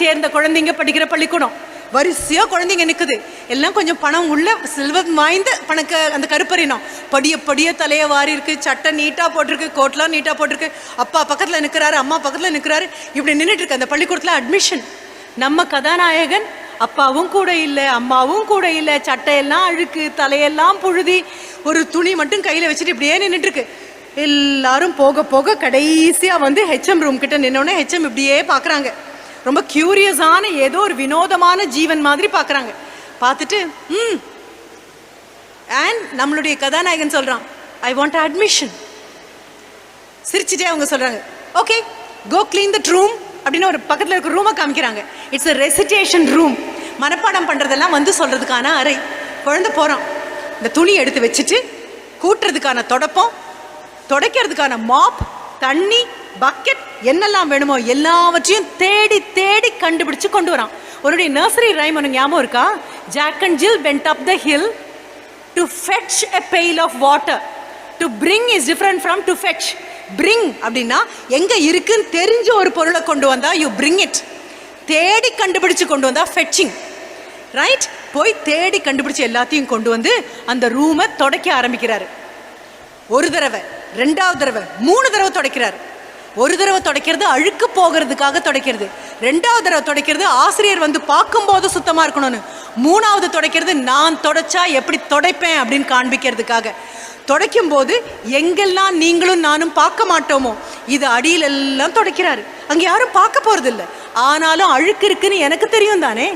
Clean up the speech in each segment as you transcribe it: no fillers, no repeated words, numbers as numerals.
சேர்ந்த குழந்தைங்க படிக்கிற பள்ளிக்கூடம். வரிசையா குழந்தைங்க நிக்குது. எல்லாம் கொஞ்சம் பணம் உள்ள செல்வம் வாய்ந்த அந்த கருப்பறினோம். படிய படிய தலைய வாரி இருக்கு, சட்டை நீட்டா போட்டிருக்கு, கோட்லாம் நீட்டா போட்டிருக்கு. அப்பா பக்கத்துல நிக்கிறாரு, அம்மா பக்கத்துல நிக்கிறாரு. இப்படி நின்றுட்டு இருக்கு அந்த பள்ளிக்கூடத்துல அட்மிஷன். நம்ம கதாநாயகன் அப்பாவும் கூட இல்லை, அம்மாவும் கூட இல்லை, சட்டையெல்லாம் அழுக்கு, தலையெல்லாம் புழுதி, ஒரு துணி மட்டும் கையில வச்சுட்டு இப்படியே நின்றுட்டு இருக்கு. எல்லாரும் போக போக கடைசியா வந்து ஹெச்எம் ரூம் கிட்ட நின்னோடனே ஹெச்எம் இப்படியே பாக்குறாங்க. ரொம்ப கியூரியஸான ஏதோ ஒரு வினோதமான ஜீவன் மாதிரி பார்க்குறாங்க. பார்த்துட்டு அண்ட் நம்மளுடைய கதாநாயகன் சொல்கிறான், ஐ வாண்ட் அட்மிஷன். சிரிச்சுட்டே அவங்க சொல்கிறாங்க, okay go clean that room அப்படின்னு ஒரு பக்கத்தில் இருக்க ரூமை காமிக்கிறாங்க. It's a recitation room. மனப்பாடம் பண்ணுறதெல்லாம் வந்து சொல்கிறதுக்கான அறை. குழந்தை போகிறான், இந்த துணி எடுத்து வச்சுட்டு கூட்டுறதுக்கான தொடப்பம், துடைக்கிறதுக்கான மாப், தண்ணி, பக்கெட், என்னெல்லாம் வேணுமோ எல்லாவற்றையும் தேடி தேடி கண்டுபிடிச்சு கொண்டு வரான். உன்னுடைய நர்சரி ரைம் உனக்கு ஞாபகம் இருக்கா? Jack and Jill went up the hill to fetch a pail of water. To bring is different from to fetch. Bring அப்படின்னா எங்க இருக்குன்னு தெரிஞ்ச ஒரு பொருளை கொண்டு வந்தா you bring it. தேடி கண்டுபிடிச்சு கொண்டு வந்தா fetching, ரைட்? போய் தேடி கண்டுபிடிச்சு எல்லாத்தையும் கொண்டு வந்து அந்த ரூமை துடைக்க ஆரம்பிக்கிறாரு. ஒரு தடவை, ரெண்டாவது தடவை, 3 தடவை துடைக்கிறாரு. ஒரு தடவை துடைக்கிறது அழுக்கு போகிறதுக்காக துடைக்கிறது, ரெண்டாவது தடவை துடைக்கிறது ஆசிரியர் வந்து பார்க்கும்போது சுத்தமாக இருக்கணும்னு, மூணாவது துடைக்கிறது நான் துடைச்சா எப்படி துடைப்பேன் அப்படின்னு காண்பிக்கிறதுக்காக. துடைக்கும் போது எங்கெல்லாம் நீங்களும் நானும் பார்க்க மாட்டோமோ இது அடியிலெல்லாம் துடைக்கிறாரு. அங்கே யாரும் பார்க்க போகிறது இல்லை, ஆனாலும் அழுக்கு இருக்குன்னு எனக்கு தெரியும் தானே.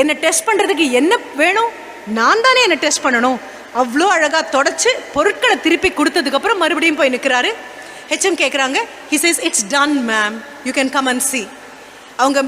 என்னை டெஸ்ட் பண்ணுறதுக்கு என்ன வேணும்? நான் தானே என்னை டெஸ்ட் பண்ணணும். அவ்வளோ அழகாக தொடச்சி பொருட்களை திருப்பி கொடுத்ததுக்கப்புறம் மறுபடியும் போய் நிற்கிறாரு. ஹெச்எம் கேட்குறாங்க, he says it's done ma'am, you can come and see. அவங்க